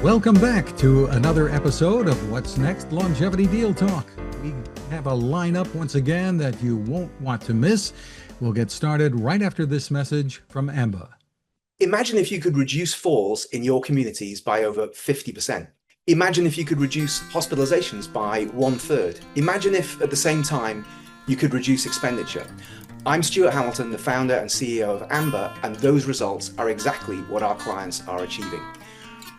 Welcome back to another episode of What's Next Longevity Deal Talk. We have a lineup once again that you won't want to miss. We'll get started right after this message from Amber. Imagine if you could reduce falls in your communities by over 50%. Imagine if you could reduce hospitalizations by 1/3. Imagine if at the same time you could reduce expenditure. I'm Stuart Hamilton, the founder and CEO of Amber, and those results are exactly what our clients are achieving.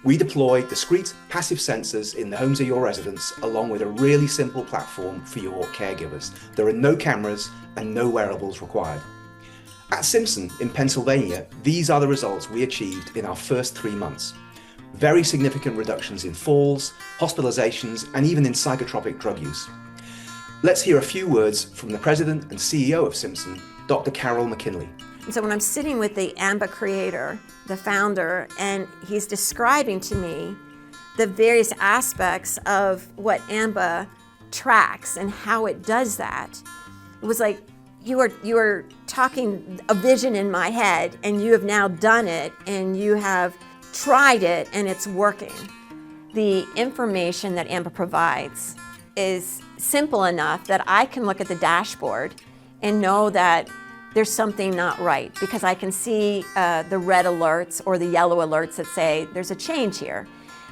We deploy discrete passive sensors in the homes of your residents, along with a really simple platform for your caregivers. There are no cameras and no wearables required. At Simpson in Pennsylvania, these are the results we achieved in our first 3 months. Very significant reductions in falls, hospitalizations, and even in psychotropic drug use. Let's hear a few words from the president and CEO of Simpson, Dr. Carol McKinley. So when I'm sitting with the AMBA creator, the founder, and he's describing to me the various aspects of what AMBA tracks and how it does that, it was like you are talking a vision in my head, and you have now done it, and you have tried it, and it's working. The information that AMBA provides is simple enough that I can look at the dashboard and know that there's something not right, because I can see the red alerts or the yellow alerts that say there's a change here.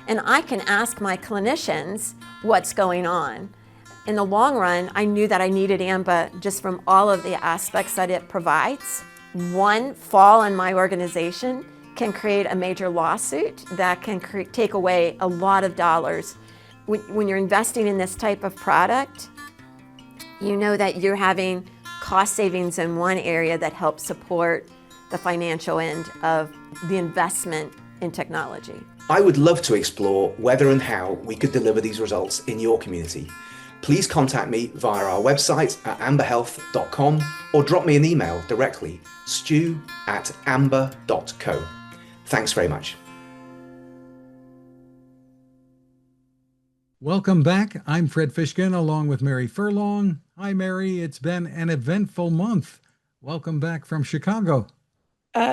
And I can ask my clinicians what's going on. In the long run, I knew that I needed AMBA just from all of the aspects that it provides. One fall in my organization can create a major lawsuit that can take away a lot of dollars. When you're investing in this type of product, you know that you're having cost savings in one area that helps support the financial end of the investment in technology. I would love to explore whether and how we could deliver these results in your community. Please contact me via our website at amberhealth.com or drop me an email directly, stu@amber.co. Thanks very much. Welcome back. I'm Fred Fishkin along with Mary Furlong. Hi, Mary. It's been an eventful month. Welcome back from Chicago.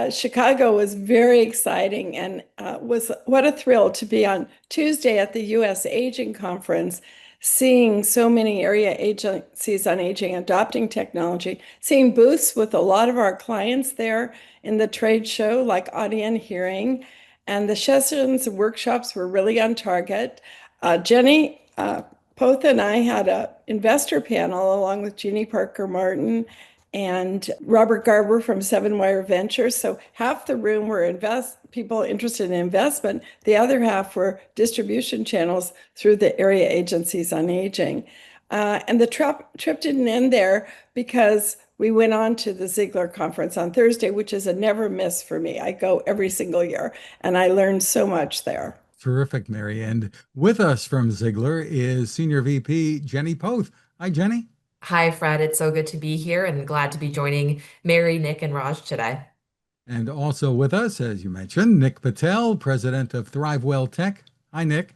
Chicago was very exciting, and was what a thrill to be on Tuesday at the U.S. Aging Conference, seeing so many area agencies on aging adopting technology, seeing booths with a lot of our clients there in the trade show like Audion Hearing, and the sessions and workshops were really on target. Jenny Potha and I had an investor panel along with Jeannie Parker Martin and Robert Garber from Seven Wire Ventures. So half the room were people interested in investment. The other half were distribution channels through the area agencies on aging. And the trip didn't end there, because we went on to the Ziegler conference on Thursday, which is a never miss for me. I go every single year, and I learned so much there. Terrific, Mary. And with us from Ziegler is Senior VP Jenny Poth. Hi, Jenny. Hi, Fred. It's so good to be here and glad to be joining Mary, Nick, and Raj today. And also with us, as you mentioned, Nick Patel, president of ThriveWell Tech. Hi, Nick.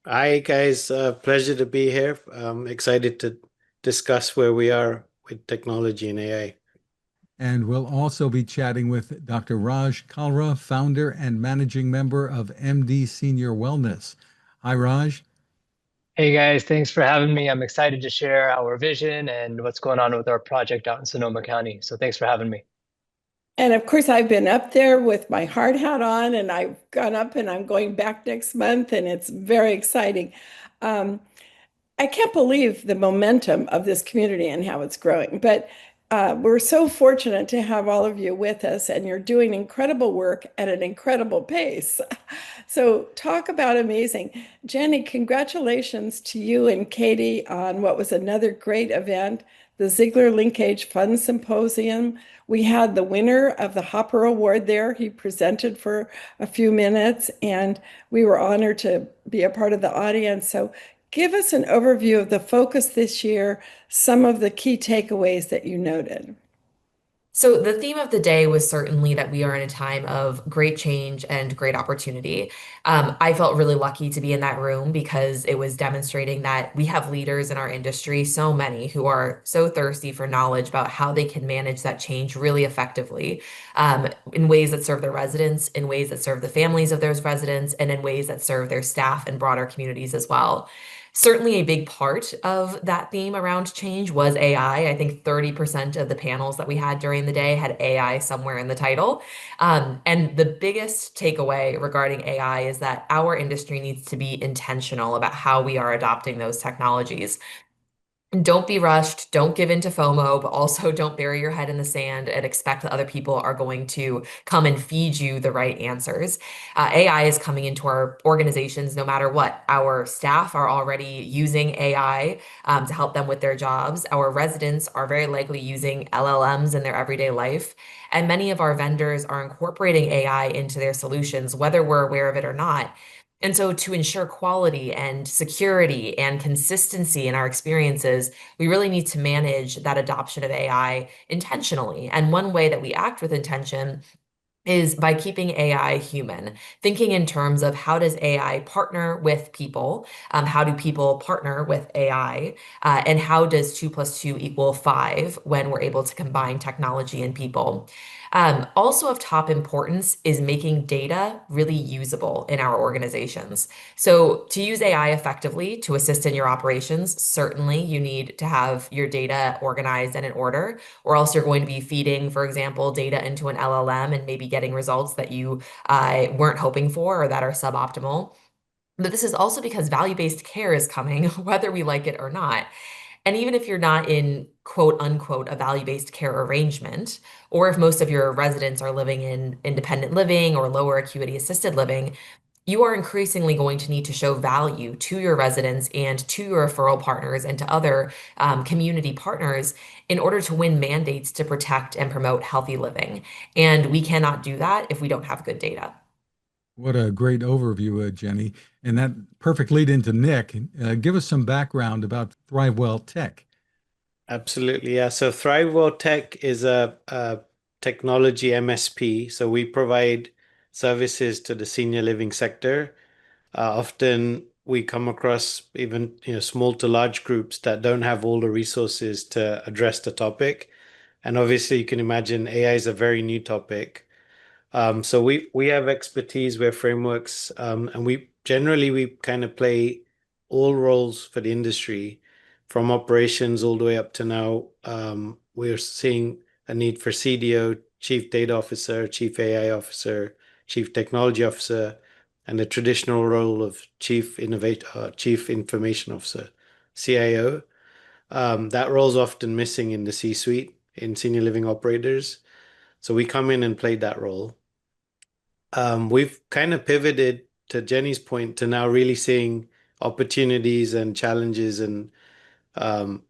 Hi, guys. Pleasure to be here. I'm excited to discuss where we are with technology and AI. And we'll also be chatting with Dr. Raj Kalra, founder and managing member of MD Senior Wellness. Hi, Raj. Hey guys, thanks for having me. I'm excited to share our vision and what's going on with our project out in Sonoma County. So thanks for having me. And of course, I've been up there with my hard hat on, and I've gone up, and I'm going back next month, and it's very exciting. I can't believe the momentum of this community and how it's growing, but we're so fortunate to have all of you with us, and you're doing incredible work at an incredible pace. So talk about amazing. Jenny, congratulations to you and Katie on what was another great event, the Ziegler Linkage Fund Symposium. We had the winner of the Hopper Award there. He presented for a few minutes, and we were honored to be a part of the audience. So give us an overview of the focus this year, some of the key takeaways that you noted. So, the theme of the day was certainly that we are in a time of great change and great opportunity. I felt really lucky to be in that room because it was demonstrating that we have leaders in our industry, so many who are so thirsty for knowledge about how they can manage that change really effectively, in ways that serve their residents, in ways that serve the families of those residents, and in ways that serve their staff and broader communities as well. Certainly, a big part of that theme around change was AI. I think 30% of the panels that we had during the day had AI somewhere in the title. And the biggest takeaway regarding AI is that our industry needs to be intentional about how we are adopting those technologies. Don't be rushed. Don't give in to FOMO, but also don't bury your head in the sand and expect that other people are going to come and feed you the right answers. AI is coming into our organizations no matter what. Our staff are already using AI to help them with their jobs. Our residents are very likely using LLMs in their everyday life. And many of our vendors are incorporating AI into their solutions, whether we're aware of it or not. And so, to ensure quality and security and consistency in our experiences, we really need to manage that adoption of AI intentionally. And one way that we act with intention is by keeping AI human, thinking in terms of how does AI partner with people, how do people partner with AI, and how does 2 + 2 = 5 when we're able to combine technology and people. Also of top importance is making data really usable in our organizations. So to use AI effectively to assist in your operations, certainly you need to have your data organized and in order, or else you're going to be feeding, for example, data into an LLM and maybe getting results that you weren't hoping for or that are suboptimal. But this is also because value-based care is coming, whether we like it or not. And even if you're not in quote unquote a value-based care arrangement, or if most of your residents are living in independent living or lower acuity assisted living, you are increasingly going to need to show value to your residents and to your referral partners and to other community partners in order to win mandates to protect and promote healthy living. And we cannot do that if we don't have good data. What a great overview, Jenny. And that perfect lead into Nick. Give us some background about ThriveWell Tech. Absolutely, yeah. So ThriveWell Tech is a technology MSP. So we provide services to the senior living sector. Often we come across even small to large groups that don't have all the resources to address the topic. And obviously, you can imagine AI is a very new topic. So we have expertise, we have frameworks, and we kind of play all roles for the industry, from operations all the way up to now. We're seeing a need for CDO, Chief Data Officer, Chief AI Officer, Chief Technology Officer, and the traditional role of Chief Information Officer, CIO. That role is often missing in the C-suite in senior living operators. So we come in and play that role. We've kind of pivoted, to Jenny's point, to now really seeing opportunities and challenges and kind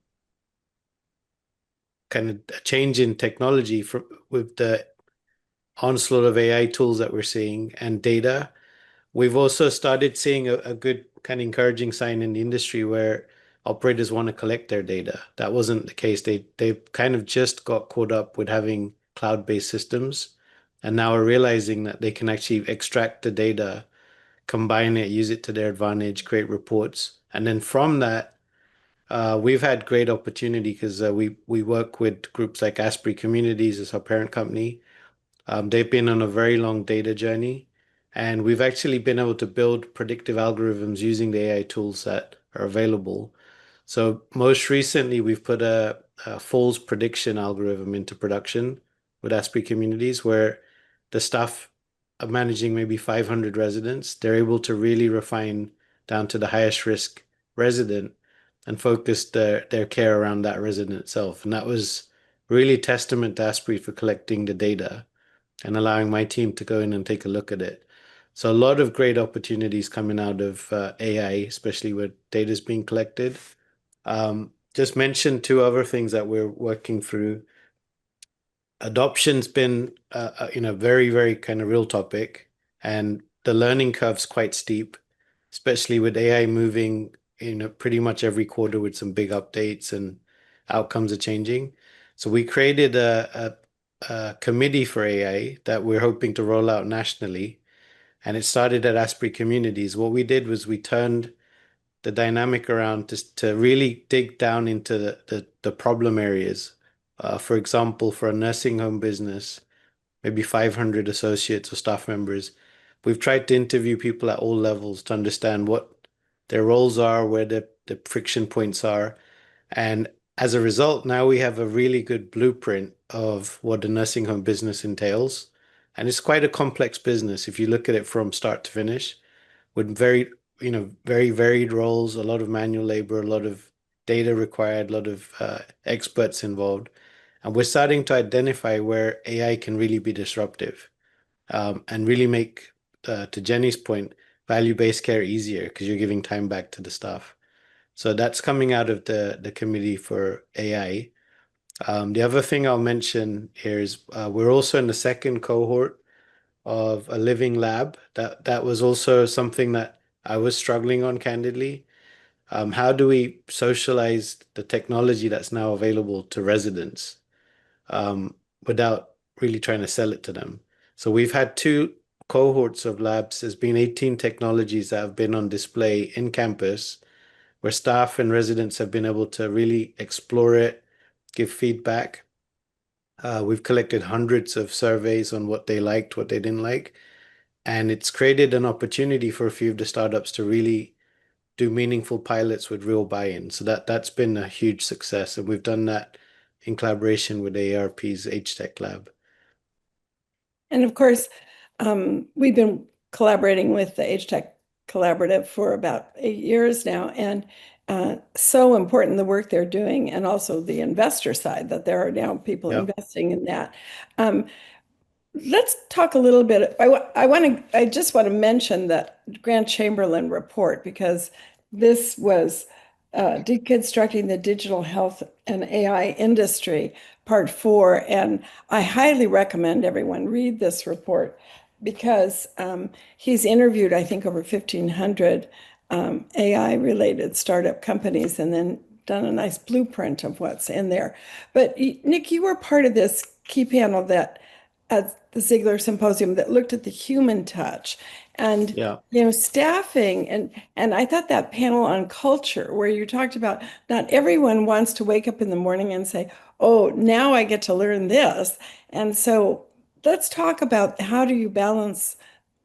of a change in technology with the onslaught of AI tools that we're seeing and data. We've also started seeing a good kind of encouraging sign in the industry where operators want to collect their data. That wasn't the case. They kind of just got caught up with having cloud-based systems, and now are realizing that they can actually extract the data, combine it, use it to their advantage, create reports, and then from that, we've had great opportunity because we work with groups like Asprey Communities as our parent company. They've been on a very long data journey, and we've actually been able to build predictive algorithms using the AI tools that are available. So most recently, we've put a falls prediction algorithm into production with Asprey Communities, where the staff are managing maybe 500 residents. They're able to really refine down to the highest risk resident and focus their care around that resident itself. And that was really testament to Asprey for collecting the data and allowing my team to go in and take a look at it. So a lot of great opportunities coming out of AI, especially where data is being collected. Just mention two other things that we're working through. Adoption's been very, very kind of real topic, and the learning curve's quite steep, especially with AI moving pretty much every quarter with some big updates and outcomes are changing. So we created a committee for AI that we're hoping to roll out nationally. And it started at Asprey Communities. What we did was we turned the dynamic around to really dig down into the problem areas. For example, for a nursing home business, maybe 500 associates or staff members, we've tried to interview people at all levels to understand what their roles are, where the friction points are. And as a result, now we have a really good blueprint of what a nursing home business entails. And it's quite a complex business if you look at it from start to finish, with very varied roles, a lot of manual labor, a lot of data required, a lot of experts involved. And we're starting to identify where AI can really be disruptive, and really make, to Jenny's point, value-based care easier because you're giving time back to the staff. So that's coming out of the committee for AI. The other thing I'll mention here is we're also in the second cohort of a living lab. That was also something that I was struggling on, candidly. How do we socialize the technology that's now available to residents, without really trying to sell it to them? So we've had two cohorts of labs. There's been 18 technologies that have been on display in campus, where staff and residents have been able to really explore it, give feedback. We've collected hundreds of surveys on what they liked, what they didn't like, and it's created an opportunity for a few of the startups to really do meaningful pilots with real buy-in. So that's been a huge success, and we've done that in collaboration with AARP's HTech Lab. And of course, we've been collaborating with the HTech Collaborative for about 8 years now, and so important the work they're doing, and also the investor side that there are now people Yep. investing in that. Um, Let's talk a little bit. I just want to mention that Grant Chamberlain report, because this was Deconstructing the Digital Health and AI Industry, part 4. And I highly recommend everyone read this report because he's interviewed, I think, over 1,500 AI-related startup companies and then done a nice blueprint of what's in there. But Nick, you were part of this key panel that at the Ziegler Symposium that looked at the human touch and Yeah. staffing, and I thought that panel on culture where you talked about not everyone wants to wake up in the morning and say, oh, now I get to learn this. And so let's talk about how do you balance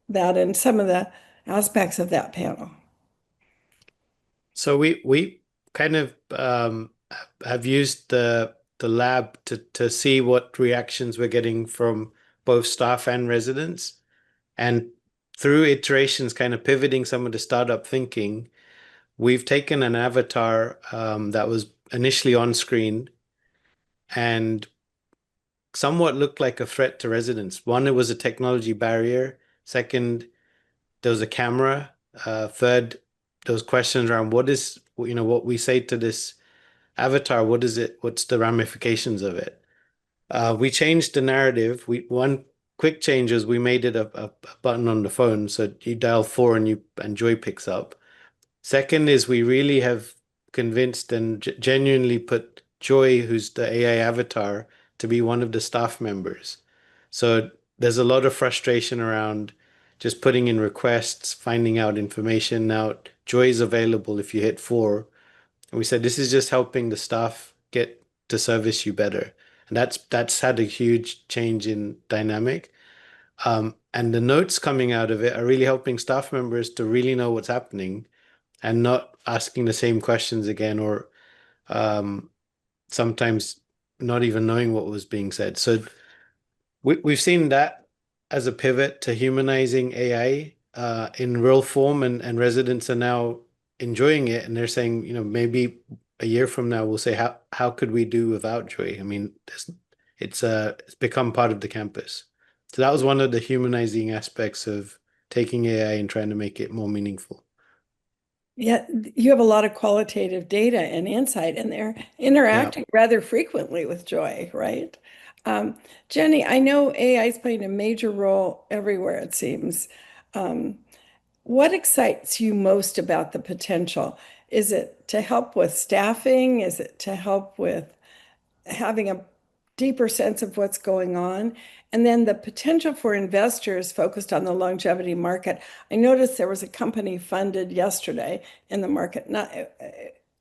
that and some of the aspects of that panel. So we kind of have used the lab to see what reactions we're getting from both staff and residents, and through iterations, kind of pivoting some of the startup thinking, we've taken an avatar that was initially on screen and somewhat looked like a threat to residents. One, it was a technology barrier. Second, there was a camera. Third, there was questions around what we say to this avatar, what is it? What's the ramifications of it? We changed the narrative. One quick change is we made it a button on the phone, so you dial 4 and Joy picks up. Second is we really have convinced and genuinely put Joy, who's the AI avatar, to be one of the staff members. So there's a lot of frustration around just putting in requests, finding out information. Now Joy is available if you hit 4. And we said this is just helping the staff get to service you better. And that's had a huge change in dynamic. And the notes coming out of it are really helping staff members to really know what's happening and not asking the same questions again, or sometimes not even knowing what was being said. So we've seen that as a pivot to humanizing AI in real form, and residents are now enjoying it, and they're saying, maybe a year from now we'll say, how could we do without Joy? I mean, it's become part of the campus. So that was one of the humanizing aspects of taking AI and trying to make it more meaningful. Yeah, you have a lot of qualitative data and insight, and they're interacting rather frequently with Joy, right? Jenny, I know AI is playing a major role everywhere, it seems. What excites you most about the potential? Is it to help with staffing? Is it to help with having a deeper sense of what's going on. And then the potential for investors focused on the longevity market. I noticed there was a company funded yesterday in the market, not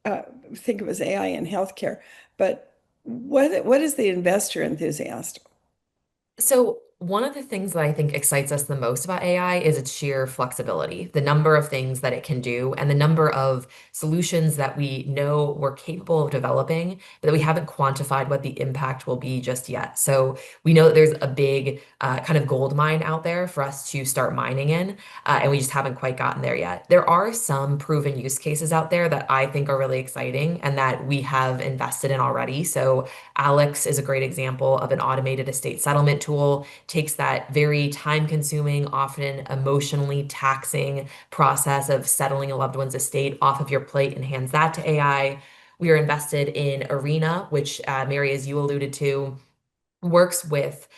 I think it was AI in healthcare, but what is the investor enthusiast? So, one of the things that I think excites us the most about AI is its sheer flexibility, the number of things that it can do, and the number of solutions that we know we're capable of developing, but that we haven't quantified what the impact will be just yet. So, we know that there's a big kind of gold mine out there for us to start mining in, and we just haven't quite gotten there yet. There are some proven use cases out there that I think are really exciting and that we have invested in already. So, Alex is a great example of an automated estate settlement tool, takes that very time consuming, often emotionally taxing process of settling a loved one's estate off of your plate and hands that to AI. We are invested in Arena, which Mary, as you alluded to, works with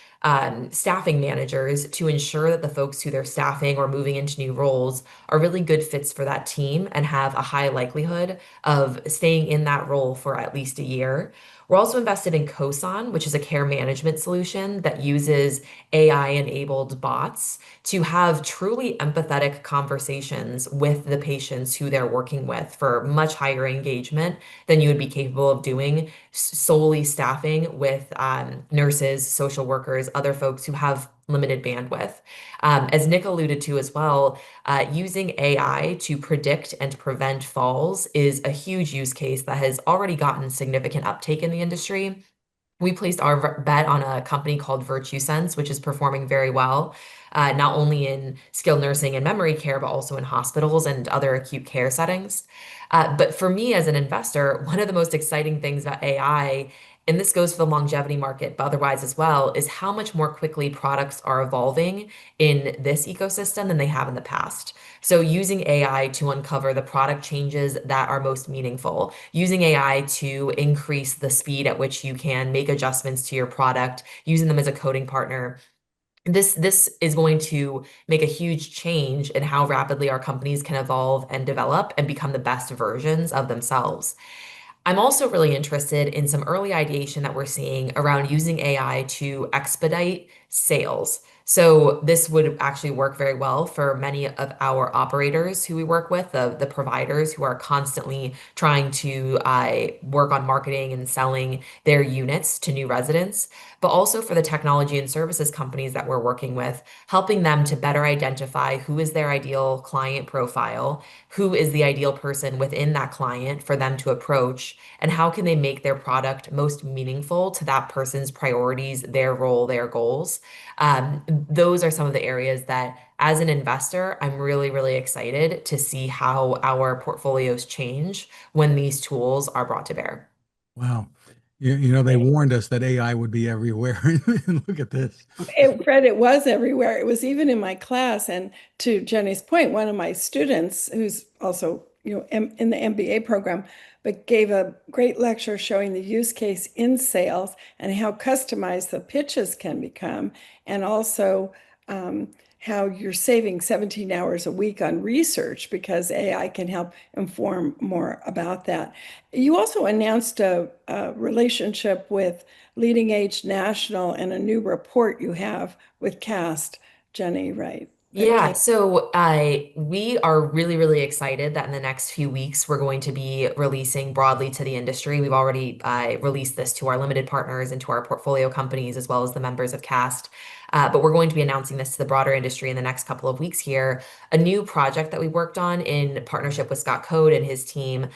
staffing managers to ensure that the folks who they're staffing or moving into new roles are really good fits for that team and have a high likelihood of staying in that role for at least a year. We're also invested in Cosan, which is a care management solution that uses AI-enabled bots to have truly empathetic conversations with the patients who they're working with for much higher engagement than you would be capable of doing solely staffing with nurses, social workers, other folks who have limited bandwidth. As Nick alluded to as well, using AI to predict and prevent falls is a huge use case that has already gotten significant uptake in the industry. We placed our bet on a company called Virtue Sense, which is performing very well, not only in skilled nursing and memory care, but also in hospitals and other acute care settings. But for me as an investor, one of the most exciting things about AI, and this goes for the longevity market, but otherwise as well, is how much more quickly products are evolving in this ecosystem than they have in the past. So using AI to uncover the product changes that are most meaningful, using AI to increase the speed at which you can make adjustments to your product, using them as a coding partner. This is going to make a huge change in how rapidly our companies can evolve and develop and become the best versions of themselves. I'm also really interested in some early ideation that we're seeing around using AI to expedite sales. So this would actually work very well for many of our operators who we work with, the providers who are constantly trying to work on marketing and selling their units to new residents, but also for the technology and services companies that we're working with, helping them to better identify who is their ideal client profile, who is the ideal person within that client for them to approach, and how can they make their product most meaningful to that person's priorities, their role, their goals. Those are some of the areas that, as an investor, I'm really, really excited to see how our portfolios change when these tools are brought to bear. Wow. They warned us that AI would be everywhere. And look at this. Fred, it was everywhere. It was even in my class. And to Jenny's point, one of my students, who's also, in the MBA program, but gave a great lecture showing the use case in sales and how customized the pitches can become, and also how you're saving 17 hours a week on research because AI can help inform more about that. You also announced a relationship with Leading Age National and a new report you have with CAST, Jenny, right? Yeah, so we are really, really excited that in the next few weeks we're going to be releasing broadly to the industry. We've already released this to our limited partners and to our portfolio companies as well as the members of CAST. But we're going to be announcing this to the broader industry in the next couple of weeks here. A new project that we worked on in partnership with Scott Code and his team,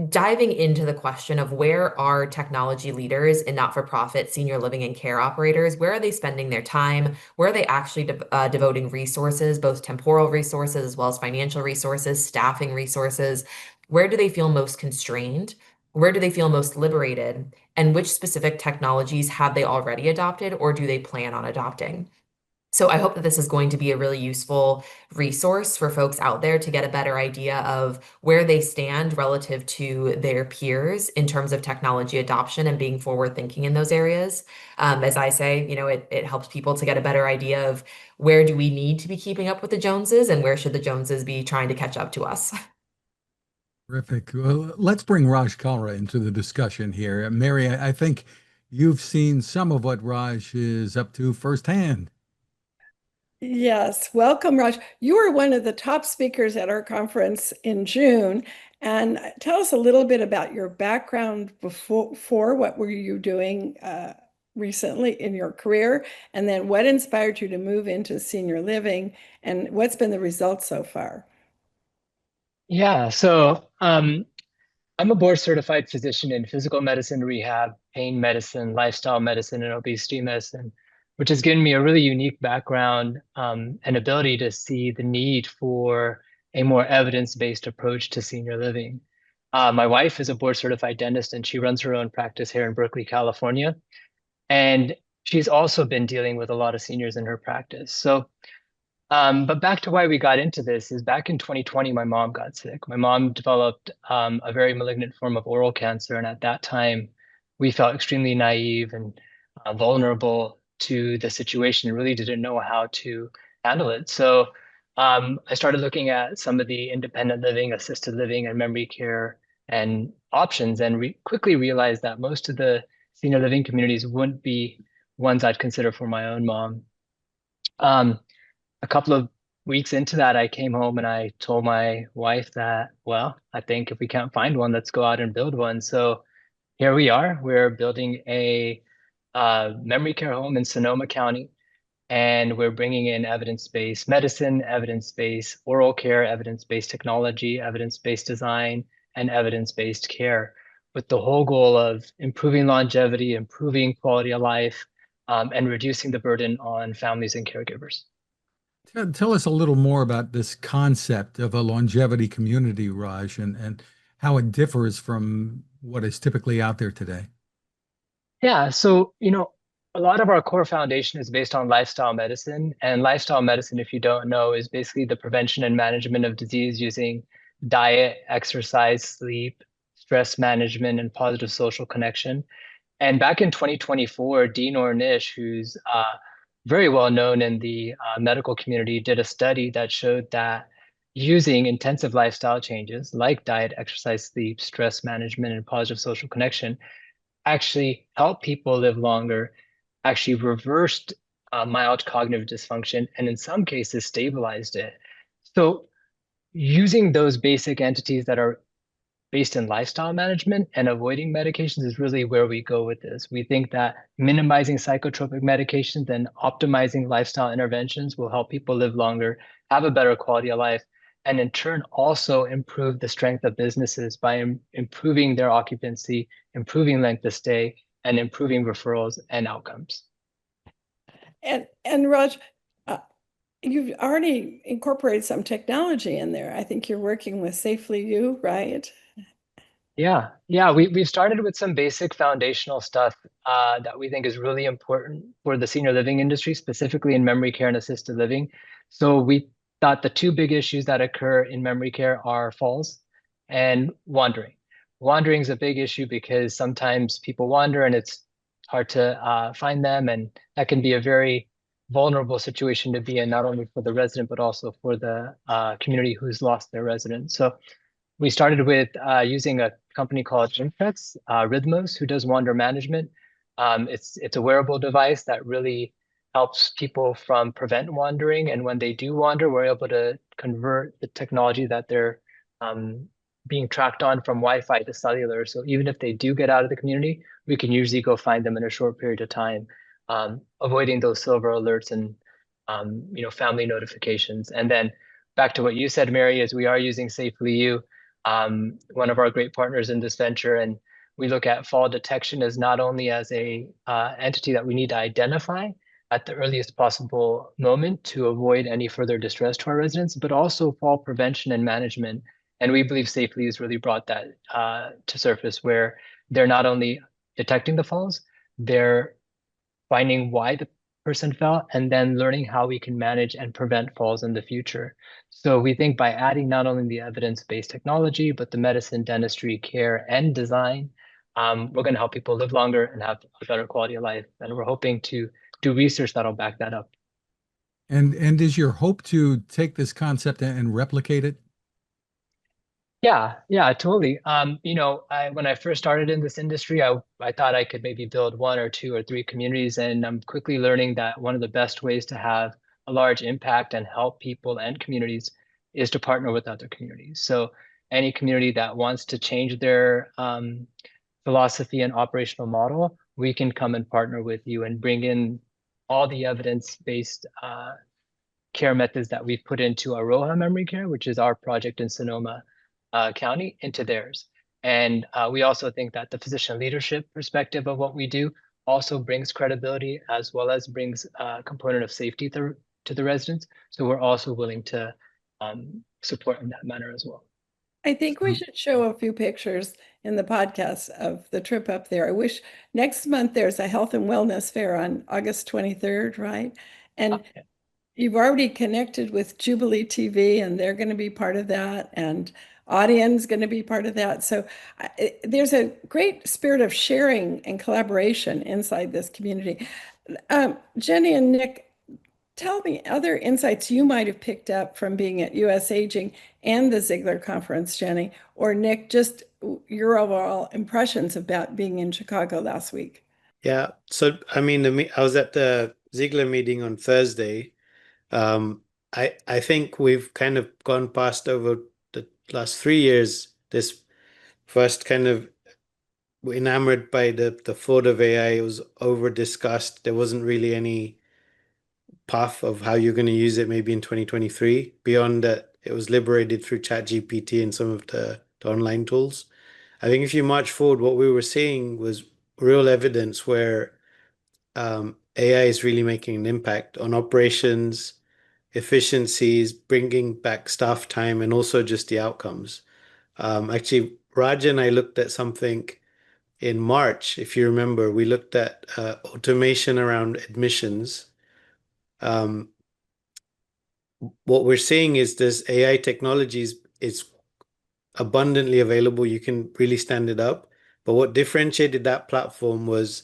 diving into the question of where are technology leaders in not-for-profit senior living and care operators, where are they spending their time? Where are they actually devoting resources, both temporal resources as well as financial resources, staffing resources? Where do they feel most constrained? Where do they feel most liberated? And which specific technologies have they already adopted or do they plan on adopting? So I hope that this is going to be a really useful resource for folks out there to get a better idea of where they stand relative to their peers in terms of technology adoption and being forward thinking in those areas. As I say, it helps people to get a better idea of where do we need to be keeping up with the Joneses and where should the Joneses be trying to catch up to us. Terrific. Well, let's bring Raj Kalra into the discussion here. Mary, I think you've seen some of what Raj is up to firsthand. Yes, welcome, Raj. You were one of the top speakers at our conference in June. And tell us a little bit about your background before what were you doing recently in your career? And then what inspired you to move into senior living? And what's been the results so far? Yeah, so I'm a board certified physician in physical medicine, rehab, pain medicine, lifestyle medicine, and obesity medicine, which has given me a really unique background and ability to see the need for a more evidence-based approach to senior living. My wife is a board certified dentist, and she runs her own practice here in Berkeley, California. And she's also been dealing with a lot of seniors in her practice. But back to why we got into this is back in 2020, my mom got sick. My mom developed a very malignant form of oral cancer. And at that time, we felt extremely naive and vulnerable to the situation and really didn't know how to handle it. So I started looking at some of the independent living, assisted living, and memory care and options, and quickly realized that most of the senior living communities wouldn't be ones I'd consider for my own mom. Um, a couple of weeks into that, I came home and I told my wife that, well, I think if we can't find one, let's go out and build one. So here we are. We're building a memory care home in Sonoma County, and we're bringing in evidence-based medicine, evidence-based oral care, evidence-based technology, evidence-based design, and evidence-based care, with the whole goal of improving longevity, improving quality of life, and reducing the burden on families and caregivers. Tell us a little more about this concept of a longevity community, Raj, and how it differs from what is typically out there today. Yeah, so a lot of our core foundation is based on lifestyle medicine, and lifestyle medicine, if you don't know, is basically the prevention and management of disease using diet, exercise, sleep, stress management, and positive social connection. And back in 2024, Dean Ornish, who's very well known in the medical community, did a study that showed that using intensive lifestyle changes like diet, exercise, sleep, stress management, and positive social connection actually helped people live longer, actually reversed mild cognitive dysfunction, and in some cases stabilized it. So using those basic entities that are based in lifestyle management and avoiding medications is really where we go with this. We think that minimizing psychotropic medications and optimizing lifestyle interventions will help people live longer, have a better quality of life, and in turn also improve the strength of businesses by improving their occupancy, improving length of stay, and improving referrals and outcomes. And Raj, you've already incorporated some technology in there. I think you're working with Safely You, right? Yeah. We've started with some basic foundational stuff that we think is really important for the senior living industry, specifically in memory care and assisted living. So we thought the two big issues that occur in memory care are falls and wandering. Wandering is a big issue because sometimes people wander and it's hard to find them, and that can be a very vulnerable situation to be in, not only for the resident but also for the community who's lost their resident. So we started with using a company called Imprex, Rhythmos, who does wander management. It's a wearable device that really helps people from prevent wandering. And when they do wander, we're able to convert the technology that they're being tracked on from Wi-Fi to cellular. So even if they do get out of the community, we can usually go find them in a short period of time, avoiding those silver alerts and family notifications. And then back to what you said, Mary, is we are using Safely You, one of our great partners in this venture, and we look at fall detection as not only as a entity that we need to identify at the earliest possible moment to avoid any further distress to our residents, but also fall prevention and management. And we believe Safely has really brought that to surface, where they're not only detecting the falls, they're finding why the person fell, and then learning how we can manage and prevent falls in the future. So we think by adding not only the evidence-based technology, but the medicine, dentistry, care, and design, we're going to help people live longer and have a better quality of life. And we're hoping to do research that'll back that up. And is your hope to take this concept and replicate it? Yeah, totally. When I first started in this industry, I thought I could maybe build one or two or three communities, and I'm quickly learning that one of the best ways to have a large impact and help people and communities is to partner with other communities. So any community that wants to change their philosophy and operational model, we can come and partner with you and bring in all the evidence-based care methods that we've put into Aroha Memory Care, which is our project in Sonoma County, into theirs. And we also think that the physician leadership perspective of what we do also brings credibility as well as brings a component of safety to the residents. So we're also willing to support in that manner as well. I think we should show a few pictures in the podcast of the trip up there. I wish next month there's a health and wellness fair on August 23rd, right? And you've already connected with Jubilee TV, and they're going to be part of that, and Audion's going to be part of that. So there's a great spirit of sharing and collaboration inside this community. Jenny and Nick, tell me other insights you might have picked up from being at US Aging and the Ziegler Conference, Jenny, or Nick, just your overall impressions about being in Chicago last week. Yeah. So, I mean, I was at the Ziegler meeting on Thursday. I think we've kind of gone past over the last 3 years, this first kind of enamored by the thought of AI. It was over discussed. There wasn't really any path of how you're going to use it maybe in 2023. Beyond that, it was liberated through ChatGPT and some of the online tools. I think if you march forward, what we were seeing was real evidence where AI is really making an impact on operations, efficiencies, bringing back staff time, and also just the outcomes. Actually, Raj and I looked at something in March, if you remember. We looked at automation around admissions. What we're seeing is this AI technologies is abundantly available. You can really stand it up. But what differentiated that platform was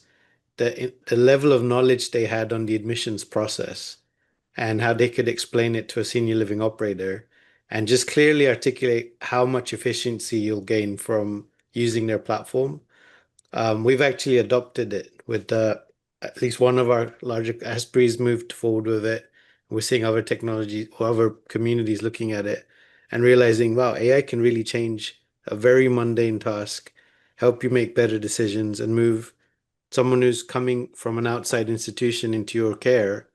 the level of knowledge they had on the admissions process and how they could explain it to a senior living operator and just clearly articulate how much efficiency you'll gain from using their platform. We've actually adopted it with at least one of our larger Asprey's moved forward with it. We're seeing other technologies or other communities looking at it and realizing, wow, AI can really change a very mundane task, help you make better decisions, and move someone who's coming from an outside institution into your care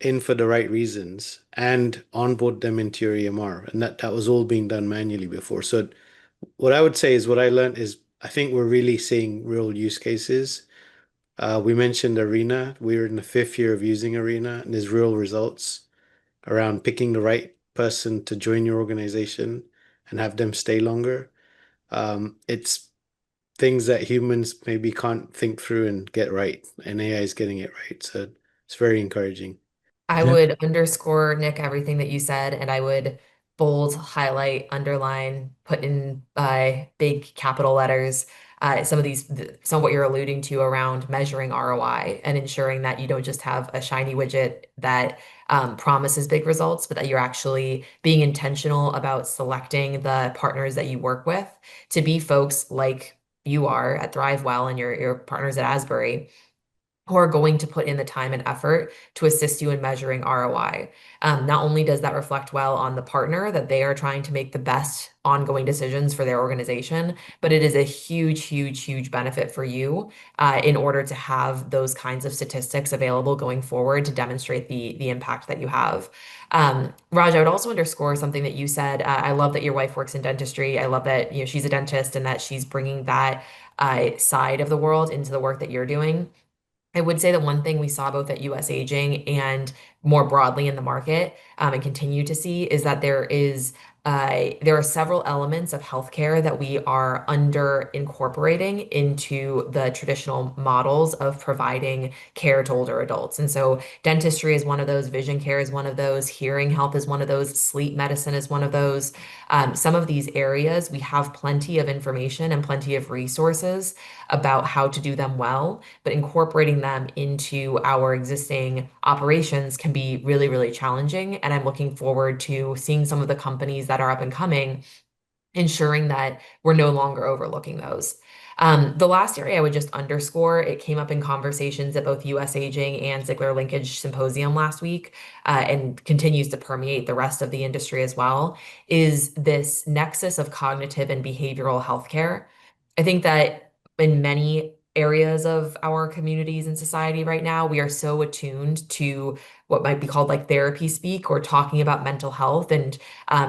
in for the right reasons and onboard them into your EMR. And that was all being done manually before. So what I would say is what I learned is I think we're really seeing real use cases. We mentioned Arena. We're in the 5th year of using Arena, and there's real results around picking the right person to join your organization and have them stay longer. It's things that humans maybe can't think through and get right, and AI is getting it right. So it's very encouraging. I would underscore, Nick, everything that you said, and I would bold, highlight, underline, put in big capital letters some of what you're alluding to around measuring ROI and ensuring that you don't just have a shiny widget that promises big results, but that you're actually being intentional about selecting the partners that you work with to be folks like you are at ThriveWell and your partners at Asbury, who are going to put in the time and effort to assist you in measuring ROI. Not only does that reflect well on the partner that they are trying to make the best ongoing decisions for their organization, but it is a huge, huge, huge benefit for you in order to have those kinds of statistics available going forward to demonstrate the impact that you have. Raj, I would also underscore something that you said. I love that your wife works in dentistry. I love that she's a dentist and that she's bringing that side of the world into the work that you're doing. I would say that one thing we saw both at US Aging and more broadly in the market and continue to see is that there are several elements of healthcare that we are under incorporating into the traditional models of providing care to older adults. And so dentistry is one of those, vision care is one of those, hearing health is one of those, sleep medicine is one of those. Some of these areas, we have plenty of information and plenty of resources about how to do them well, but incorporating them into our existing operations can be really, really challenging. And I'm looking forward to seeing some of the companies that are up and coming ensuring that we're no longer overlooking those. The last area I would just underscore, it came up in conversations at both US Aging and Ziegler Linkage Symposium last week, and continues to permeate the rest of the industry as well, is this nexus of cognitive and behavioral healthcare. I think that in many areas of our communities and society right now, we are so attuned to what might be called like therapy speak or talking about mental health and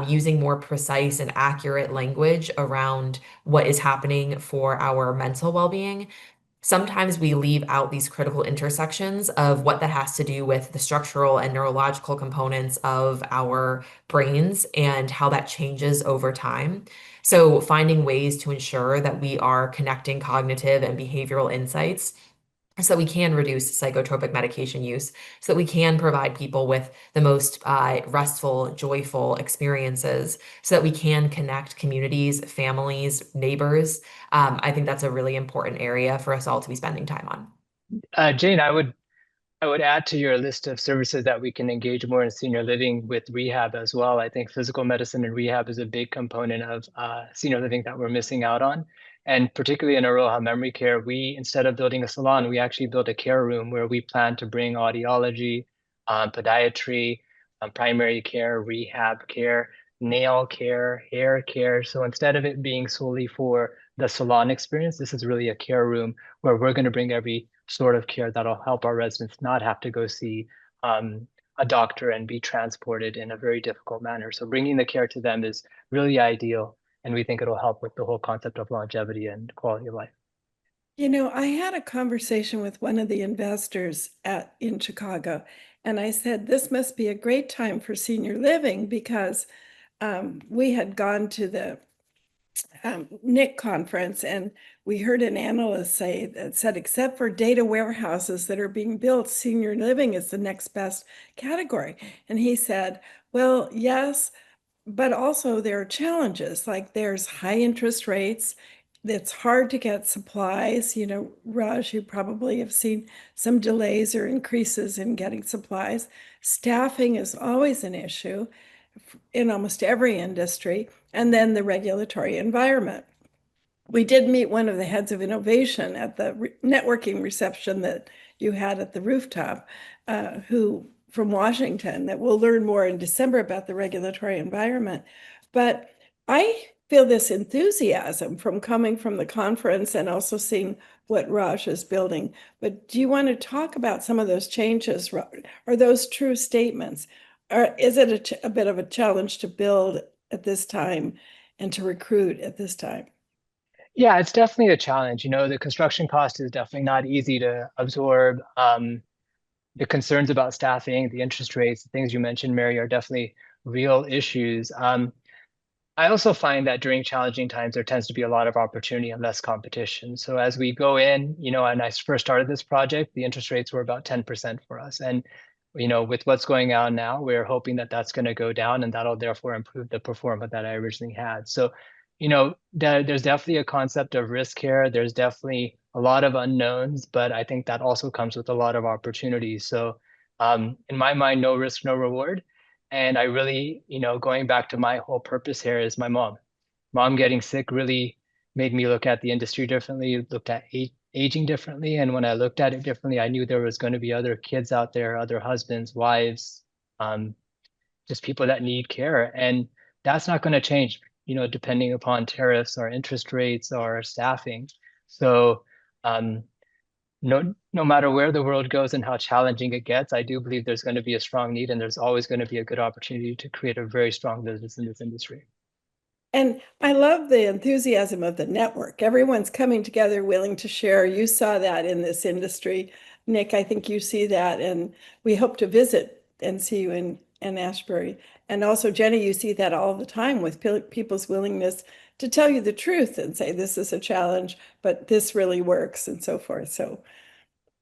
using more precise and accurate language around what is happening for our mental well-being. Sometimes we leave out these critical intersections of what that has to do with the structural and neurological components of our brains and how that changes over time. So, finding ways to ensure that we are connecting cognitive and behavioral insights so that we can reduce psychotropic medication use, so that we can provide people with the most restful, joyful experiences, so that we can connect communities, families, neighbors. I think that's a really important area for us all to be spending time on. Jane, I would add to your list of services that we can engage more in senior living with rehab as well. I think physical medicine and rehab is a big component of senior living that we're missing out on. And particularly in Aroha Memory Care, we, instead of building a salon, we actually built a care room where we plan to bring audiology, podiatry, primary care, rehab care, nail care, hair care. So instead of it being solely for the salon experience, this is really a care room where we're going to bring every sort of care that'll help our residents not have to go see a doctor and be transported in a very difficult manner. So bringing the care to them is really ideal, and we think it'll help with the whole concept of longevity and quality of life. You know, I had a conversation with one of the investors in Chicago, and I said, this must be a great time for senior living because we had gone to the NIC conference, and we heard an analyst say that said, except for data warehouses that are being built, senior living is the next best category. And he said, well, yes, but also there are challenges, like there's high interest rates. It's hard to get supplies. You know, Raj, you probably have seen some delays or increases in getting supplies. Staffing is always an issue in almost every industry, and then the regulatory environment. We did meet one of the heads of innovation at the networking reception that you had at the rooftop, who from Washington, that we'll learn more in December about the regulatory environment. But I feel this enthusiasm from coming from the conference and also seeing what Raj is building. But do you want to talk about some of those changes? Are those true statements? Or is it a bit of a challenge to build at this time and to recruit at this time? Yeah, it's definitely a challenge. You know, the construction cost is definitely not easy to absorb. The concerns about staffing, the interest rates, the things you mentioned, Mary, are definitely real issues. I also find that during challenging times, there tends to be a lot of opportunity and less competition. So as we go in, you know, and I first started this project, the interest rates were about 10% for us. And, you know, with what's going on now, we're hoping that that's going to go down, and that'll therefore improve the performance that I originally had. So, you know, there's definitely a concept of risk here. There's definitely a lot of unknowns, but I think that also comes with a lot of opportunities. So in my mind, no risk, no reward. And I really, you know, going back to my whole purpose here is my mom. Mom getting sick really made me look at the industry differently, looked at aging differently. And when I looked at it differently, I knew there was going to be other kids out there, other husbands, wives, just people that need care. And that's not going to change, you know, depending upon tariffs or interest rates or staffing. So no matter where the world goes and how challenging it gets, I do believe there's going to be a strong need, and there's always going to be a good opportunity to create a very strong business in this industry. And I love the enthusiasm of the network. Everyone's coming together, willing to share. You saw that in this industry. Nick, I think you see that, and we hope to visit and see you in Ashbury. And also, Jenny, you see that all the time with people's willingness to tell you the truth and say, this is a challenge, but this really works, and so forth. So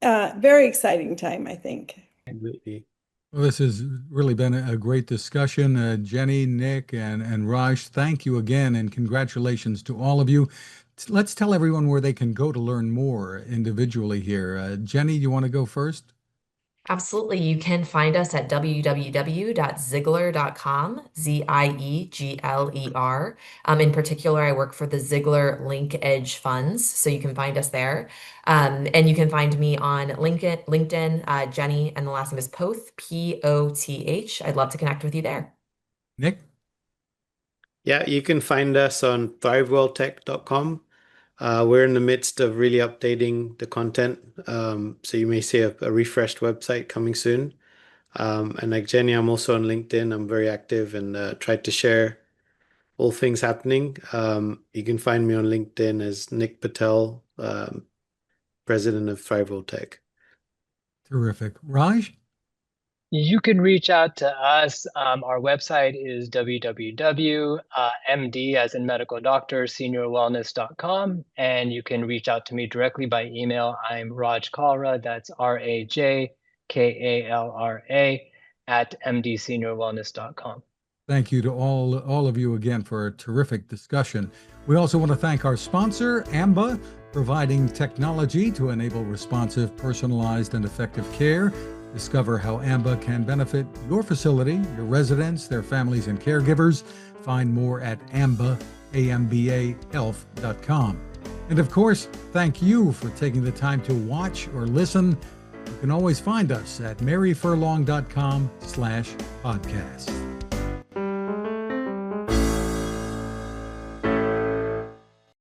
very exciting time, I think. Absolutely. Well, this has really been a great discussion. Jenny, Nick, and Raj, thank you again, and congratulations to all of you. Let's tell everyone where they can go to learn more individually here. Jenny, you want to go first? Absolutely. You can find us at www.ziegler.com, Ziegler. In particular, I work for the Ziegler Link Edge Funds, so you can find us there. And you can find me on LinkedIn, Jenny, and the last name is Poth, Poth. I'd love to connect with you there. Nick? Yeah, you can find us on thriveworldtech.com. We're in the midst of really updating the content, so you may see a refreshed website coming soon. And like Jenny, I'm also on LinkedIn. I'm very active and try to share all things happening. You can find me on LinkedIn as Nick Patel, president of Thrive World Tech. Terrific. Raj? You can reach out to us. Our website is www.md, as in medical doctor, seniorwellness.com. And you can reach out to me directly by email. I'm Raj Kalra, that's RajKalra at mdseniorwellness.com. Thank you to all of you again for a terrific discussion. We also want to thank our sponsor, AMBA, providing technology to enable responsive, personalized, and effective care. Discover how AMBA can benefit your facility, your residents, their families, and caregivers. Find more at ambahealth.com. And of course, thank you for taking the time to watch or listen. You can always find us at maryfurlong.com/podcast.